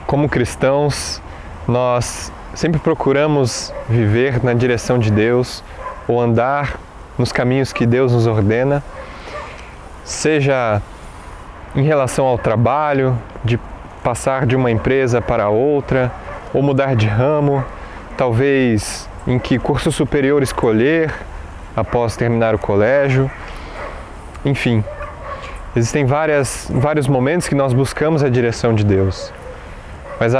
como cristãos, nós sempre procuramos viver na direção de Deus ou andar nos caminhos que Deus nos ordena, seja em relação ao trabalho, de passar de uma empresa para outra, ou mudar de ramo, talvez em que curso superior escolher após terminar o colégio. Enfim, existem vários momentos que nós buscamos a direção de Deus. Mas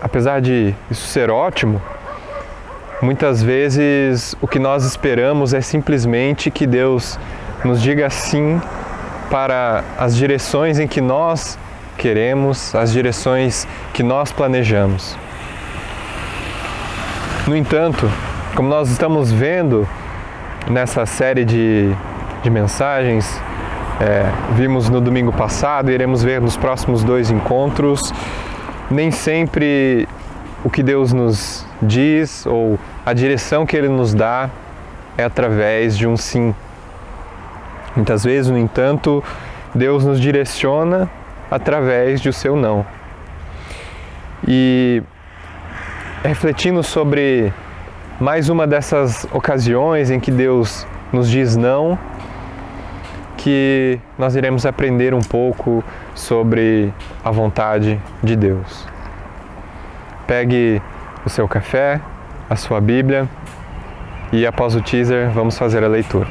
apesar de isso ser ótimo, muitas vezes o que nós esperamos é simplesmente que Deus nos diga sim para as direções em que nós queremos, as direções que nós planejamos. No entanto, como nós estamos vendo nessa série de mensagens, vimos no domingo passado e iremos ver nos próximos 2 encontros, nem sempre o que Deus nos diz ou a direção que Ele nos dá é através de um sim. Muitas vezes, no entanto, Deus nos direciona através de o seu não. E refletindo sobre mais uma dessas ocasiões em que Deus nos diz não, que nós iremos aprender um pouco sobre a vontade de Deus. Pegue o seu café, a sua Bíblia e após o teaser vamos fazer a leitura.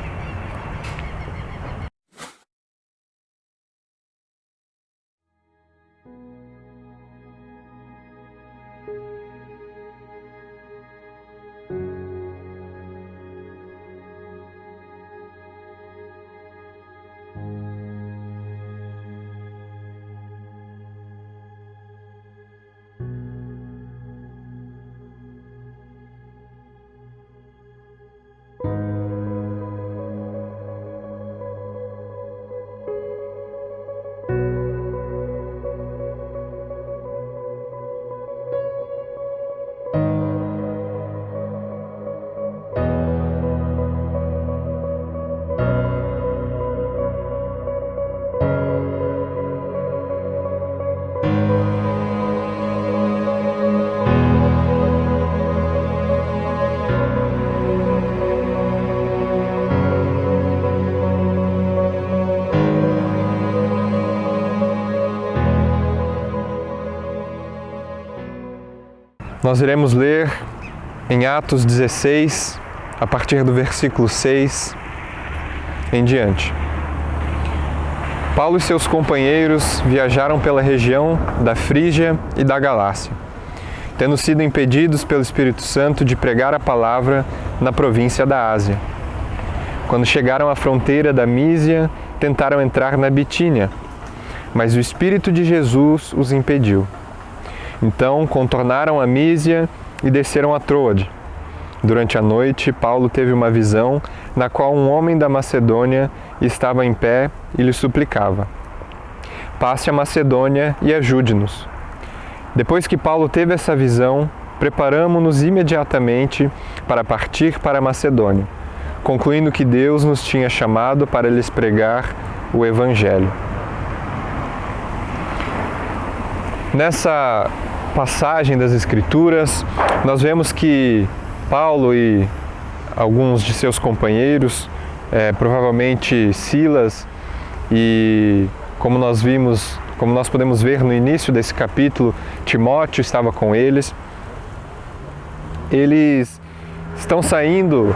Nós iremos ler em Atos 16, a partir do versículo 6 em diante. Paulo e seus companheiros viajaram pela região da Frígia e da Galácia, tendo sido impedidos pelo Espírito Santo de pregar a palavra na província da Ásia. Quando chegaram à fronteira da Mísia, tentaram entrar na Bitínia, mas o Espírito de Jesus os impediu. Então contornaram a Mísia e desceram a Troade. Durante a noite, Paulo teve uma visão na qual um homem da Macedônia estava em pé e lhe suplicava: passe a Macedônia e ajude-nos. Depois que Paulo teve essa visão, preparamo-nos imediatamente para partir para a Macedônia, concluindo que Deus nos tinha chamado para lhes pregar o Evangelho. Nessa passagem das Escrituras, nós vemos que Paulo e alguns de seus companheiros, provavelmente Silas, e como nós podemos ver no início desse capítulo, Timóteo estava com eles. Eles estão saindo,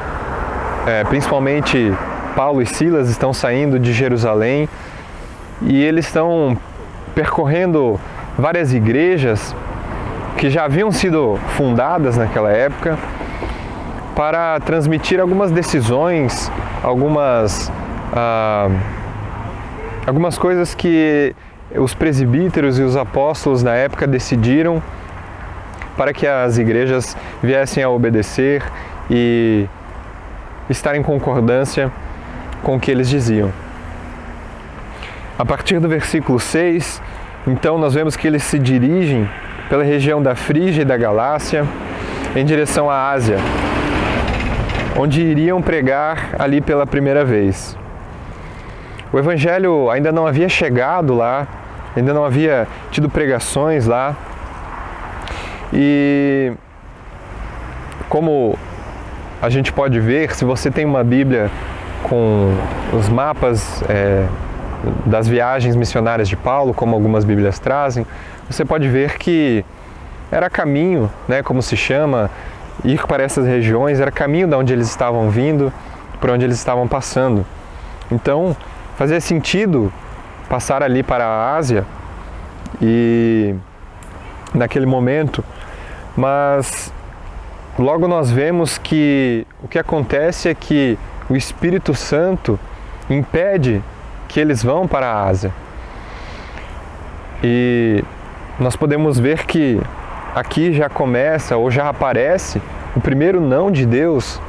principalmente Paulo e Silas estão saindo de Jerusalém e eles estão percorrendo várias igrejas que já haviam sido fundadas naquela época para transmitir algumas decisões, algumas coisas que os presbíteros e os apóstolos na época decidiram para que as igrejas viessem a obedecer e estar em concordância com o que eles diziam. A partir do versículo 6, então nós vemos que eles se dirigem pela região da Frígia e da Galácia em direção à Ásia, onde iriam pregar ali pela primeira vez. O Evangelho ainda não havia chegado lá, ainda não havia tido pregações lá, E como a gente pode ver, se você tem uma Bíblia com os mapas das viagens missionárias de Paulo, como algumas Bíblias trazem, você pode ver que era caminho, né, como se chama, ir para essas regiões, era caminho de onde eles estavam vindo, por onde eles estavam passando. Então, fazia sentido passar ali para a Ásia e naquele momento, mas logo nós vemos que o que acontece é que o Espírito Santo impede que eles vão para a Ásia. E nós podemos ver que aqui já começa ou já aparece o primeiro não de Deus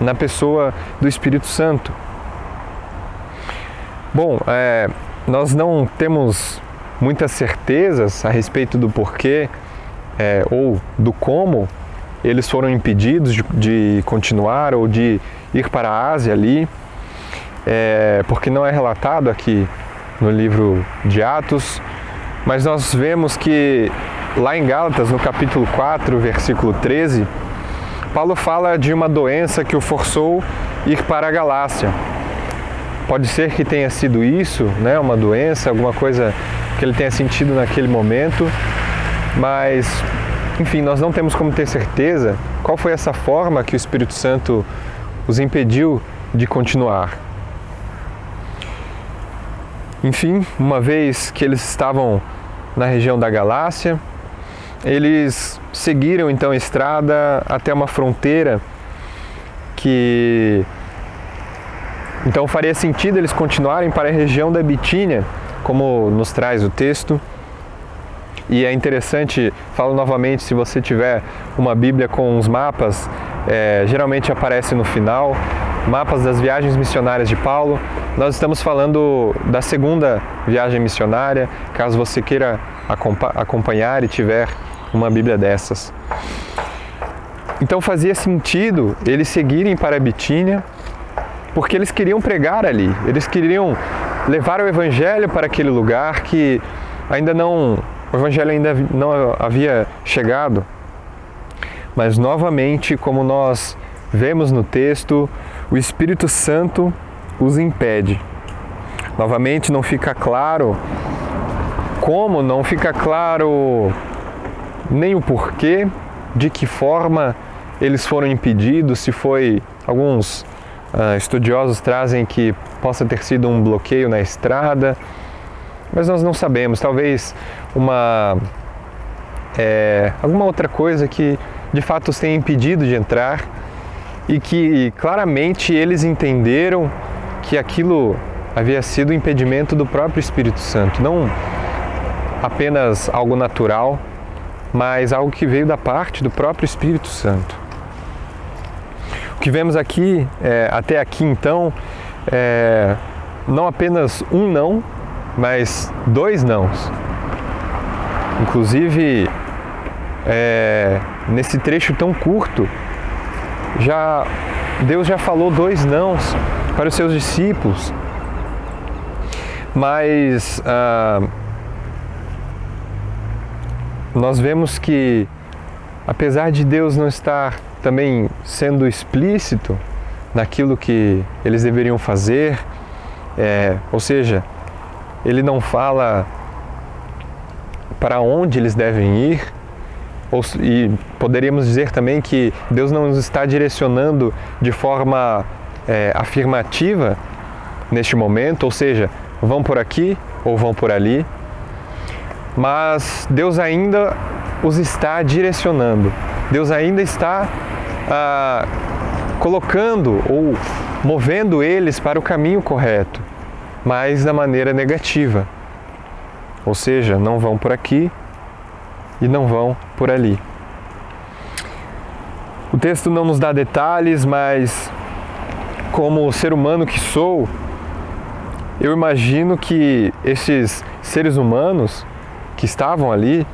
na pessoa do Espírito Santo. Bom, nós não temos muitas certezas a respeito do porquê ou do como eles foram impedidos de continuar ou de ir para a Ásia ali, porque não é relatado aqui no livro de Atos, mas nós vemos que lá em Gálatas, no capítulo 4, versículo 13, Paulo fala de uma doença que o forçou a ir para a Galácia. Pode ser que tenha sido isso, né, uma doença, alguma coisa que ele tenha sentido naquele momento, mas, enfim, nós não temos como ter certeza qual foi essa forma que o Espírito Santo os impediu de continuar. Enfim, uma vez que eles estavam na região da Galácia, eles seguiram então a estrada até uma fronteira que então faria sentido eles continuarem para a região da Bitínia, como nos traz o texto. E é interessante, falo novamente, se você tiver uma Bíblia com os mapas, geralmente aparece no final, mapas das viagens missionárias de Paulo. Nós estamos falando da segunda viagem missionária, caso você queira acompanhar e tiver uma Bíblia dessas. Então fazia sentido eles seguirem para a Bitínia, porque eles queriam pregar ali, eles queriam levar o Evangelho para aquele lugar que o Evangelho ainda não havia chegado. Mas novamente, como nós vemos no texto, o Espírito Santo os impede. Novamente não fica claro como, não fica claro nem o porquê, de que forma eles foram impedidos, se foi alguns estudiosos trazem que possa ter sido um bloqueio na estrada, mas nós não sabemos, talvez alguma outra coisa que de fato os tenha impedido de entrar e que claramente eles entenderam que aquilo havia sido um impedimento do próprio Espírito Santo, não apenas algo natural, mas algo que veio da parte do próprio Espírito Santo. O que vemos aqui, até aqui então, não apenas um não, mas dois nãos. Inclusive, nesse trecho tão curto, Deus já falou dois nãos para os seus discípulos, mas nós vemos que, apesar de Deus não estar também sendo explícito naquilo que eles deveriam fazer, ou seja, Ele não fala para onde eles devem ir, e poderíamos dizer também que Deus não nos está direcionando de forma afirmativa neste momento, ou seja, vão por aqui ou vão por ali, mas Deus ainda os está direcionando, Deus ainda está colocando ou movendo eles para o caminho correto, mas da maneira negativa, ou seja, não vão por aqui e não vão por ali. O texto não nos dá detalhes, mas como ser humano que sou, eu imagino que esses seres humanos que estavam ali,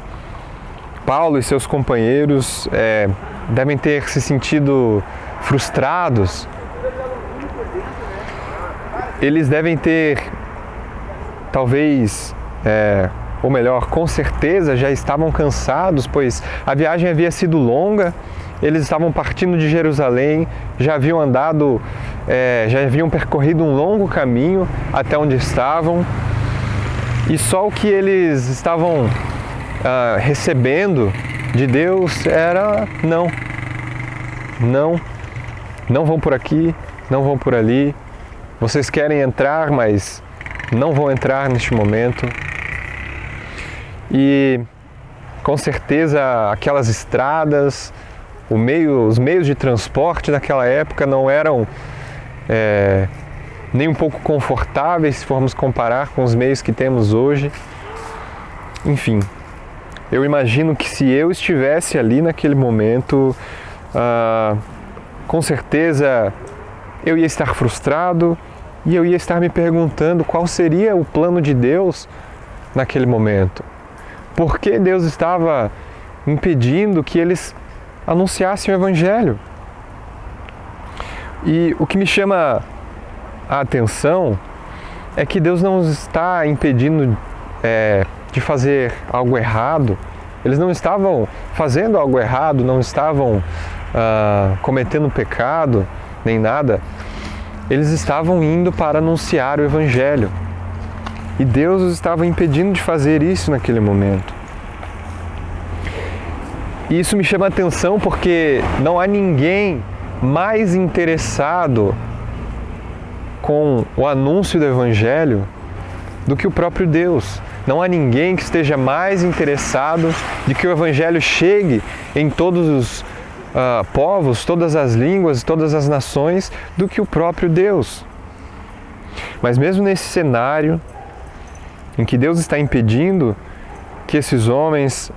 Paulo e seus companheiros, devem ter se sentido frustrados. Eles devem ter, talvez, ou melhor, com certeza já estavam cansados, pois a viagem havia sido longa, eles estavam partindo de Jerusalém, já haviam andado, já haviam percorrido um longo caminho até onde estavam, e só o que eles estavam recebendo de Deus era não vão por aqui, não vão por ali, vocês querem entrar, mas não vão entrar neste momento. E com certeza aquelas estradas, os meios de transporte naquela época não eram nem um pouco confortáveis se formos comparar com os meios que temos hoje. Enfim, eu imagino que se eu estivesse ali naquele momento, com certeza eu ia estar frustrado e eu ia estar me perguntando qual seria o plano de Deus naquele momento. Por que Deus estava impedindo que eles anunciassem o Evangelho? E o que me chama a atenção é que Deus não está impedindo de fazer algo errado. Eles não estavam fazendo algo errado, não estavam cometendo pecado, nem nada. Eles estavam indo para anunciar o Evangelho. E Deus os estava impedindo de fazer isso naquele momento. E isso me chama a atenção porque não há ninguém mais interessado com o anúncio do Evangelho do que o próprio Deus. Não há ninguém que esteja mais interessado de que o Evangelho chegue em todos os povos, todas as línguas, todas as nações, do que o próprio Deus. Mas mesmo nesse cenário em que Deus está impedindo que esses homens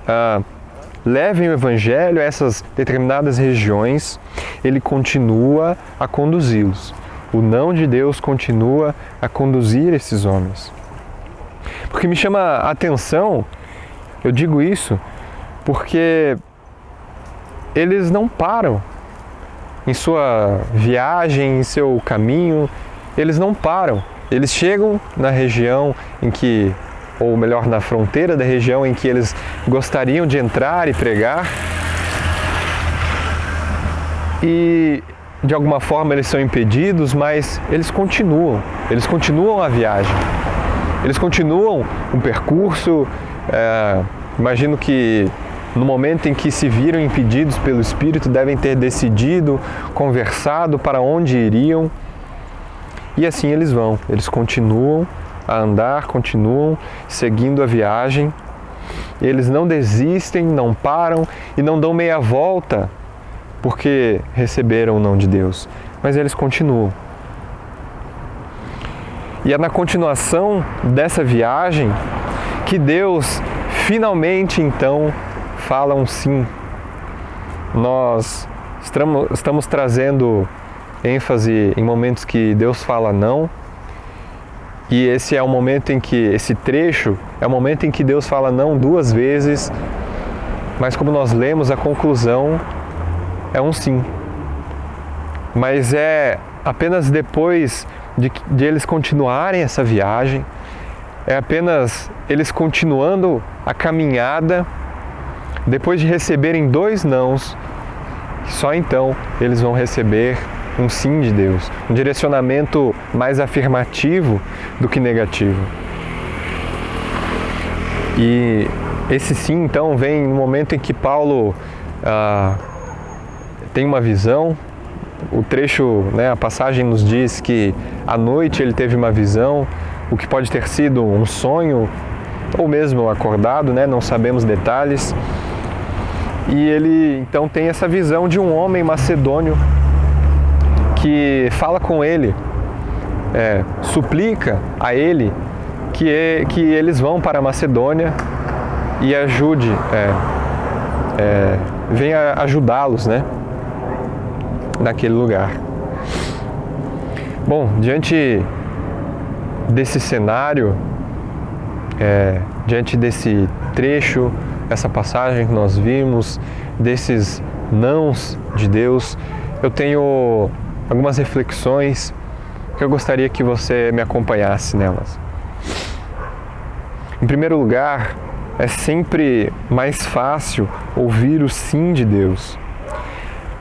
levem o Evangelho a essas determinadas regiões, Ele continua a conduzi-los. O não de Deus continua a conduzir esses homens. Porque me chama a atenção, eu digo isso, porque eles não param em sua viagem, em seu caminho, eles não param. Eles chegam na região em que, ou melhor, na fronteira da região em que eles gostariam de entrar e pregar. E de alguma forma eles são impedidos, mas eles continuam a viagem. Eles continuam o percurso. Imagino que no momento em que se viram impedidos pelo Espírito, devem ter decidido, conversado para onde iriam. E assim eles vão, eles continuam a andar, continuam seguindo a viagem. Eles não desistem, não param e não dão meia volta porque receberam o não de Deus, mas eles continuam. E é na continuação dessa viagem que Deus finalmente então fala um sim. Nós estamos trazendo ênfase em momentos que Deus fala não, e esse é o momento em que, esse trecho é o momento em que Deus fala não duas vezes, mas como nós lemos, a conclusão é um sim. Mas é apenas depois de eles continuarem essa viagem, é apenas eles continuando a caminhada, depois de receberem 2 nãos, só então eles vão receber um sim de Deus, um direcionamento mais afirmativo do que negativo. E esse sim então vem no momento em que Paulo tem uma visão. O trecho, a passagem nos diz que à noite ele teve uma visão, o que pode ter sido um sonho ou mesmo acordado, não sabemos detalhes. E ele então tem essa visão de um homem macedônio que fala com ele, suplica a ele que eles vão para a Macedônia e venha ajudá-los, naquele lugar. Bom, diante desse cenário, diante desse trecho, essa passagem que nós vimos, desses nãos de Deus, eu tenho algumas reflexões que eu gostaria que você me acompanhasse nelas. Em primeiro lugar, é sempre mais fácil ouvir o sim de Deus.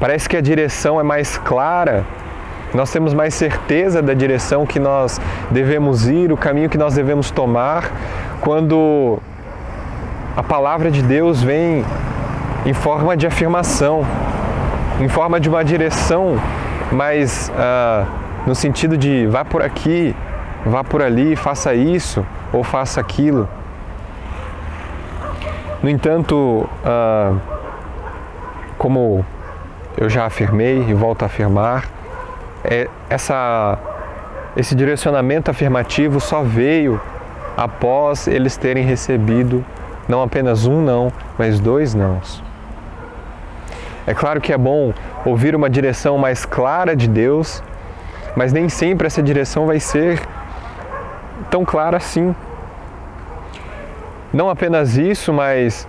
Parece que a direção é mais clara, nós temos mais certeza da direção que nós devemos ir, o caminho que nós devemos tomar, quando a palavra de Deus vem em forma de afirmação, em forma de uma direção mais no sentido de vá por aqui, vá por ali, faça isso ou faça aquilo. No entanto, como eu já afirmei e volto a afirmar, esse direcionamento afirmativo só veio após eles terem recebido não apenas um não, mas 2 nãos. É claro que é bom ouvir uma direção mais clara de Deus, mas nem sempre essa direção vai ser tão clara assim. Não apenas isso, mas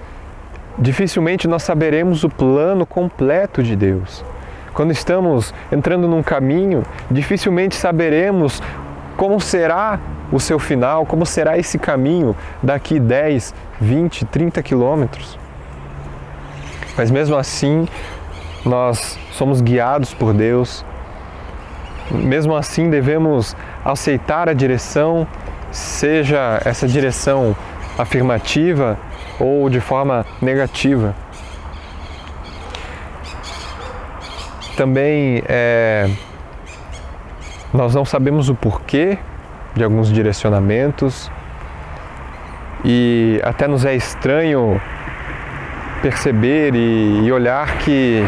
dificilmente nós saberemos o plano completo de Deus. Quando estamos entrando num caminho, dificilmente saberemos como será o seu final, como será esse caminho daqui 10, 20, 30 quilômetros. Mas mesmo assim, nós somos guiados por Deus. Mesmo assim, devemos aceitar a direção, seja essa direção afirmativa ou de forma negativa. Também nós não sabemos o porquê de alguns direcionamentos e até nos é estranho perceber e olhar que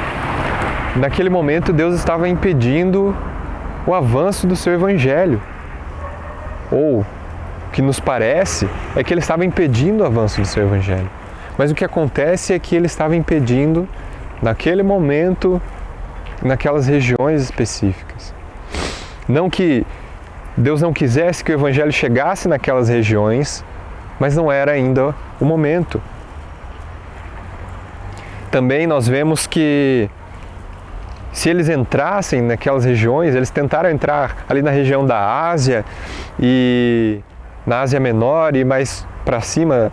naquele momento Deus estava impedindo o avanço do seu Evangelho. Ou o que nos parece é que Ele estava impedindo o avanço do seu Evangelho. Mas o que acontece é que Ele estava impedindo naquele momento, naquelas regiões específicas. Não que Deus não quisesse que o Evangelho chegasse naquelas regiões, mas não era ainda o momento. Também nós vemos que se eles entrassem naquelas regiões, eles tentaram entrar ali na região da Ásia e na Ásia Menor e mais para cima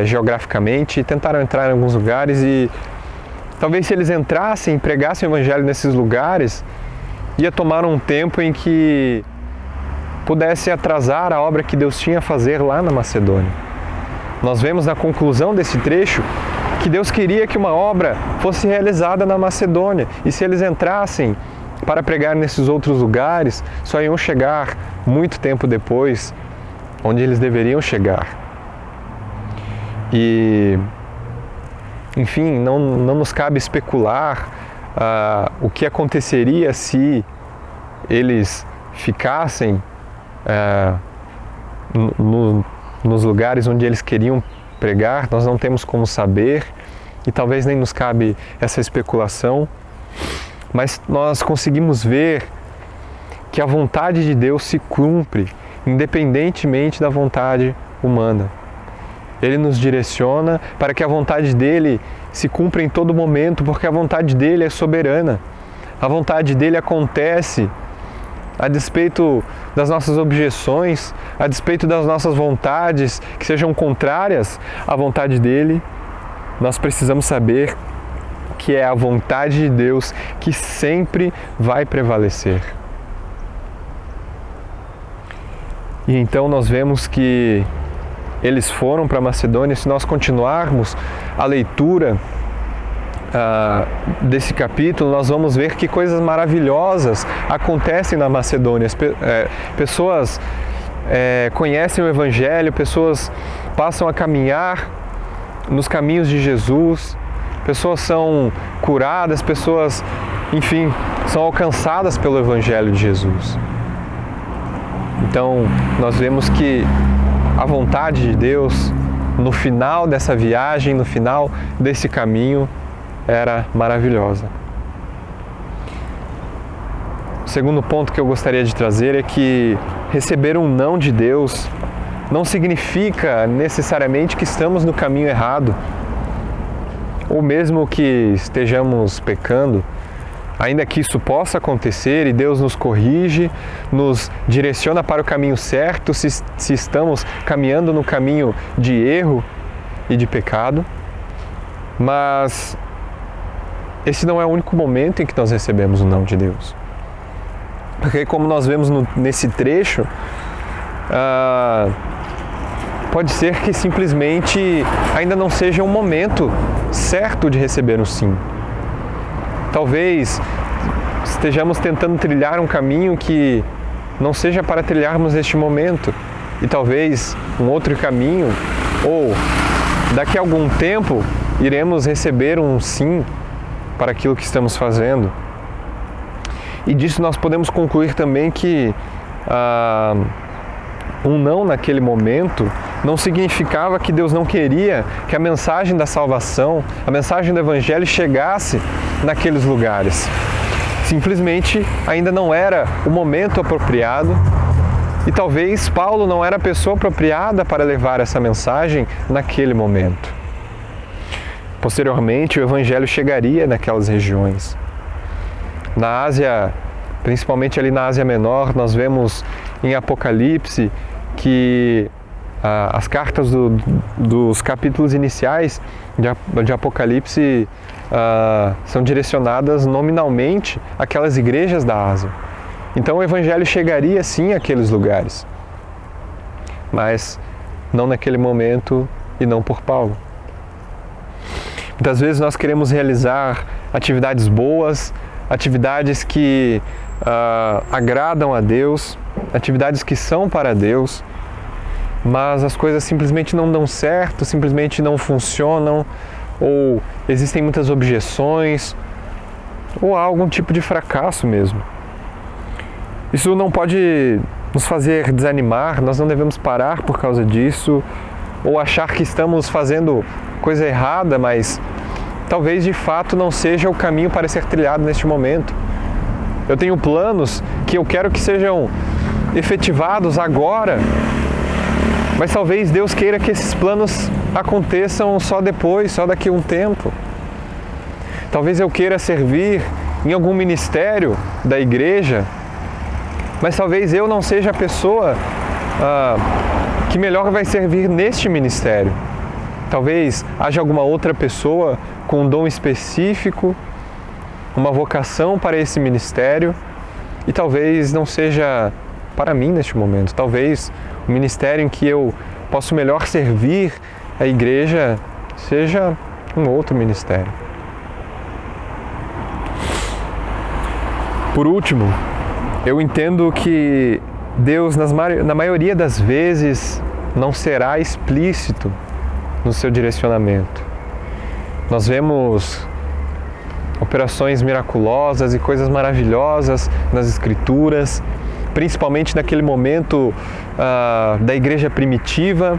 geograficamente, tentaram entrar em alguns lugares e talvez se eles entrassem e pregassem o Evangelho nesses lugares, ia tomar um tempo em que pudesse atrasar a obra que Deus tinha a fazer lá na Macedônia. Nós vemos na conclusão desse trecho que Deus queria que uma obra fosse realizada na Macedônia. E se eles entrassem para pregar nesses outros lugares, só iam chegar muito tempo depois, onde eles deveriam chegar. E, enfim, não nos cabe especular o que aconteceria se eles ficassem nos lugares onde eles queriam pregar. Nós não temos como saber e talvez nem nos cabe essa especulação, mas nós conseguimos ver que a vontade de Deus se cumpre independentemente da vontade humana. Ele nos direciona para que a vontade dele se cumpra em todo momento, porque a vontade dele é soberana. A vontade dele acontece a despeito das nossas objeções, a despeito das nossas vontades que sejam contrárias à vontade dele. Nós precisamos saber que é a vontade de Deus que sempre vai prevalecer. E então nós vemos que eles foram para a Macedônia. Se nós continuarmos a leitura desse capítulo, nós vamos ver que coisas maravilhosas acontecem na Macedônia. Pessoas conhecem o Evangelho, pessoas passam a caminhar nos caminhos de Jesus, pessoas são curadas, pessoas, enfim, são alcançadas pelo Evangelho de Jesus. Então, nós vemos que a vontade de Deus, no final dessa viagem, no final desse caminho, era maravilhosa. O segundo ponto que eu gostaria de trazer é que receber um não de Deus não significa necessariamente que estamos no caminho errado, ou mesmo que estejamos pecando. ainda que isso possa acontecer e Deus nos corrige, nos direciona para o caminho certo, se estamos caminhando no caminho de erro e de pecado, mas esse não é o único momento em que nós recebemos o não de Deus. Porque como nós vemos nesse trecho, pode ser que simplesmente ainda não seja um momento certo de receber um sim. Talvez estejamos tentando trilhar um caminho que não seja para trilharmos neste momento, e talvez um outro caminho, ou daqui a algum tempo iremos receber um sim para aquilo que estamos fazendo. E disso nós podemos concluir também que um não naquele momento não significava que Deus não queria que a mensagem da salvação, a mensagem do Evangelho chegasse naqueles lugares. Simplesmente ainda não era o momento apropriado e talvez Paulo não era a pessoa apropriada para levar essa mensagem naquele momento. Posteriormente, o Evangelho chegaria naquelas regiões. Na Ásia, principalmente ali na Ásia Menor, nós vemos em Apocalipse que as cartas dos capítulos iniciais de Apocalipse são direcionadas nominalmente àquelas igrejas da Ásia. Então o Evangelho chegaria sim àqueles lugares, mas não naquele momento e não por Paulo. Muitas vezes nós queremos realizar atividades boas, atividades que agradam a Deus, atividades que são para Deus, mas as coisas simplesmente não dão certo, simplesmente não funcionam, ou existem muitas objeções, ou há algum tipo de fracasso mesmo. Isso não pode nos fazer desanimar, nós não devemos parar por causa disso, ou achar que estamos fazendo coisa errada, mas talvez de fato não seja o caminho para ser trilhado neste momento. Eu tenho planos que eu quero que sejam efetivados agora, mas talvez Deus queira que esses planos aconteçam só depois, só daqui a um tempo. Talvez eu queira servir em algum ministério da igreja, mas talvez eu não seja a pessoa que melhor vai servir neste ministério. Talvez haja alguma outra pessoa com um dom específico, uma vocação para esse ministério, e talvez não seja para mim neste momento. Talvez o ministério em que eu posso melhor servir a igreja seja um outro ministério. Por último, eu entendo que Deus, na maioria das vezes, não será explícito no seu direcionamento. Nós vemos operações miraculosas e coisas maravilhosas nas Escrituras, principalmente naquele momento da igreja primitiva,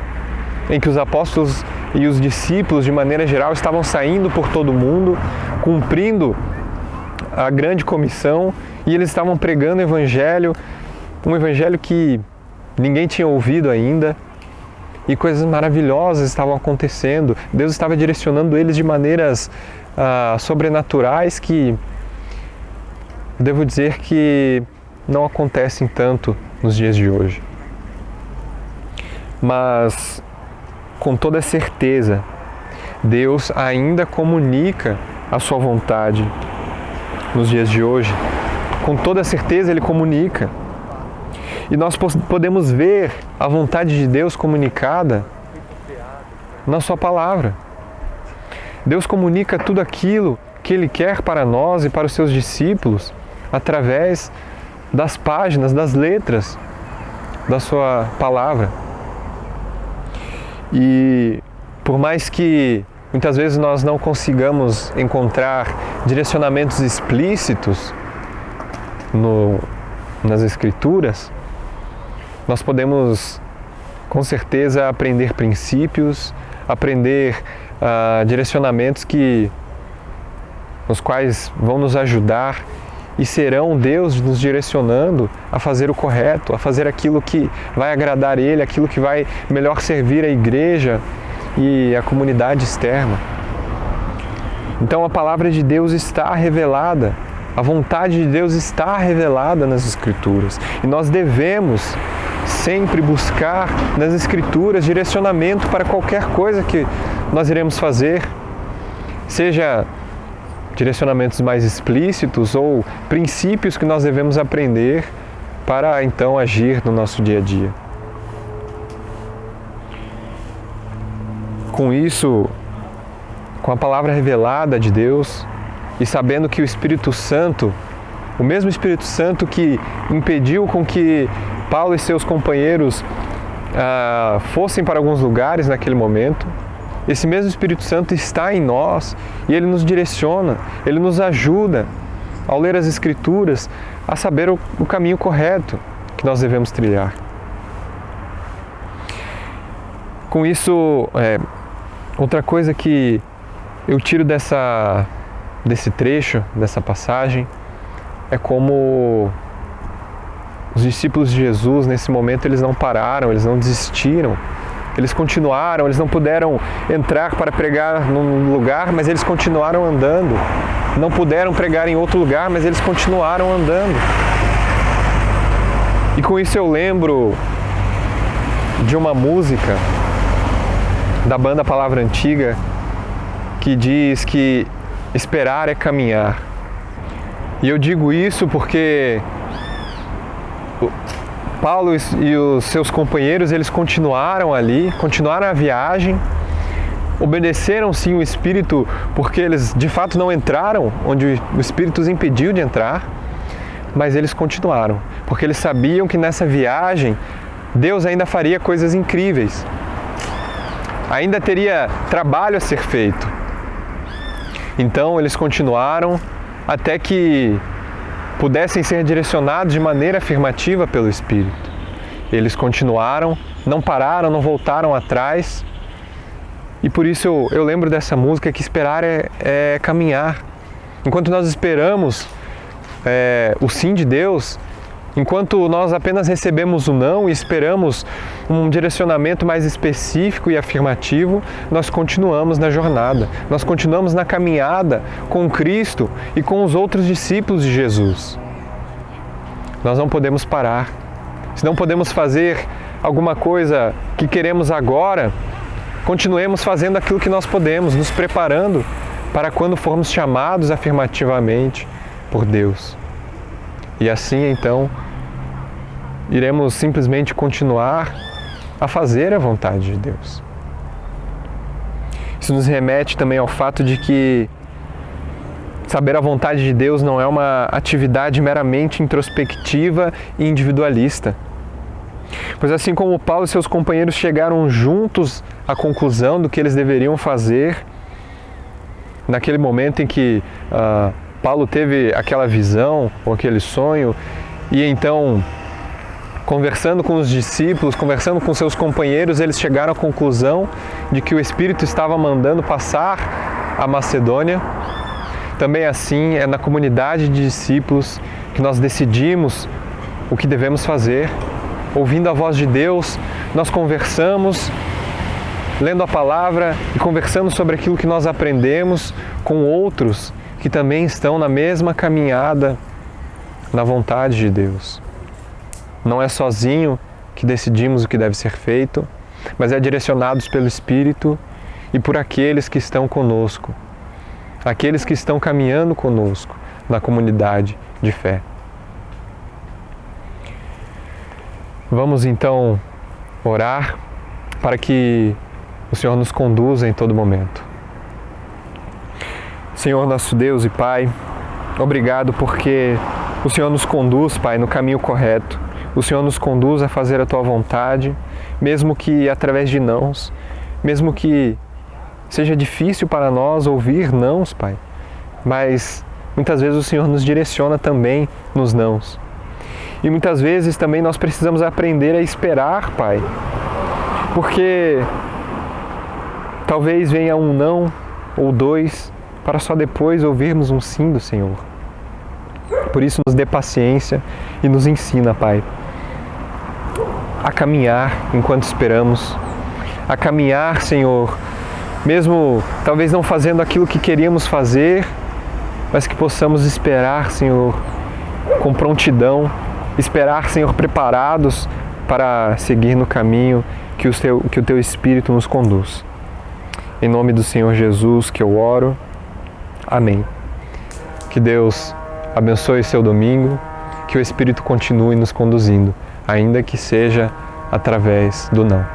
em que os apóstolos e os discípulos, de maneira geral, estavam saindo por todo o mundo, cumprindo a grande comissão, e eles estavam pregando o Evangelho, um Evangelho que ninguém tinha ouvido ainda, e coisas maravilhosas estavam acontecendo. Deus estava direcionando eles de maneiras sobrenaturais que, devo dizer que não acontecem tanto nos dias de hoje. Mas, com toda certeza, Deus ainda comunica a sua vontade nos dias de hoje. Com toda certeza Ele comunica. E nós podemos ver a vontade de Deus comunicada na sua palavra. Deus comunica tudo aquilo que Ele quer para nós e para os seus discípulos através das páginas, das letras da sua palavra. E por mais que muitas vezes nós não consigamos encontrar direcionamentos explícitos nas Escrituras, nós podemos com certeza aprender princípios, aprender direcionamentos nos quais vão nos ajudar e serão Deus nos direcionando a fazer o correto, a fazer aquilo que vai agradar Ele, aquilo que vai melhor servir a igreja e a comunidade externa. Então a palavra de Deus está revelada A vontade de Deus está revelada nas Escrituras e nós devemos sempre buscar nas Escrituras direcionamento para qualquer coisa que nós iremos fazer, seja direcionamentos mais explícitos ou princípios que nós devemos aprender para então agir no nosso dia a dia. Com isso, com a palavra revelada de Deus e sabendo que o Espírito Santo, o mesmo Espírito Santo que impediu com que Paulo e seus companheiros fossem para alguns lugares naquele momento, esse mesmo Espírito Santo está em nós e ele nos direciona, ele nos ajuda ao ler as Escrituras a saber o caminho correto que nós devemos trilhar. Com isso, outra coisa que eu tiro desse trecho, dessa passagem, é como os discípulos de Jesus, nesse momento, eles não pararam, eles não desistiram, eles continuaram, eles não puderam entrar para pregar num lugar, mas eles continuaram andando. Não puderam pregar em outro lugar, mas eles continuaram andando. E com isso eu lembro de uma música da banda Palavra Antiga que diz que esperar é caminhar. E eu digo isso porque Paulo e os seus companheiros, eles continuaram ali, continuaram a viagem, obedeceram sim o Espírito, porque eles de fato não entraram onde o Espírito os impediu de entrar, mas eles continuaram, porque eles sabiam que nessa viagem Deus ainda faria coisas incríveis, ainda teria trabalho a ser feito. Então eles continuaram até que pudessem ser direcionados de maneira afirmativa pelo Espírito. Eles continuaram, não pararam, não voltaram atrás. E por isso eu lembro dessa música que esperar é caminhar. Enquanto nós esperamos o sim de Deus, enquanto nós apenas recebemos o não e esperamos um direcionamento mais específico e afirmativo, nós continuamos na jornada, nós continuamos na caminhada com Cristo e com os outros discípulos de Jesus. Nós não podemos parar. Se não podemos fazer alguma coisa que queremos agora, continuemos fazendo aquilo que nós podemos, nos preparando para quando formos chamados afirmativamente por Deus. E assim, então, iremos simplesmente continuar a fazer a vontade de Deus. Isso nos remete também ao fato de que saber a vontade de Deus não é uma atividade meramente introspectiva e individualista. Pois assim como Paulo e seus companheiros chegaram juntos à conclusão do que eles deveriam fazer, naquele momento em que Paulo teve aquela visão ou aquele sonho, e então, conversando com os discípulos, conversando com seus companheiros, eles chegaram à conclusão de que o Espírito estava mandando passar a Macedônia. Também assim é na comunidade de discípulos que nós decidimos o que devemos fazer. Ouvindo a voz de Deus, nós conversamos, lendo a palavra e conversando sobre aquilo que nós aprendemos com outros que também estão na mesma caminhada na vontade de Deus. Não é sozinho que decidimos o que deve ser feito, mas é direcionados pelo Espírito e por aqueles que estão conosco, aqueles que estão caminhando conosco na comunidade de fé. Vamos então orar para que o Senhor nos conduza em todo momento. Senhor nosso Deus e Pai, obrigado porque o Senhor nos conduz, Pai, no caminho correto. O Senhor nos conduz a fazer a Tua vontade, mesmo que através de nãos, mesmo que seja difícil para nós ouvir nãos, Pai, mas muitas vezes o Senhor nos direciona também nos nãos. E muitas vezes também nós precisamos aprender a esperar, Pai, porque talvez venha um não ou dois para só depois ouvirmos um sim do Senhor. Por isso nos dê paciência e nos ensina, Pai, a caminhar enquanto esperamos, a caminhar, Senhor, mesmo talvez não fazendo aquilo que queríamos fazer, mas que possamos esperar, Senhor, com prontidão, esperar, Senhor, preparados para seguir no caminho que o Teu Espírito nos conduz. Em nome do Senhor Jesus que eu oro. Amém. Que Deus abençoe seu domingo, que o Espírito continue nos conduzindo, ainda que seja através do não.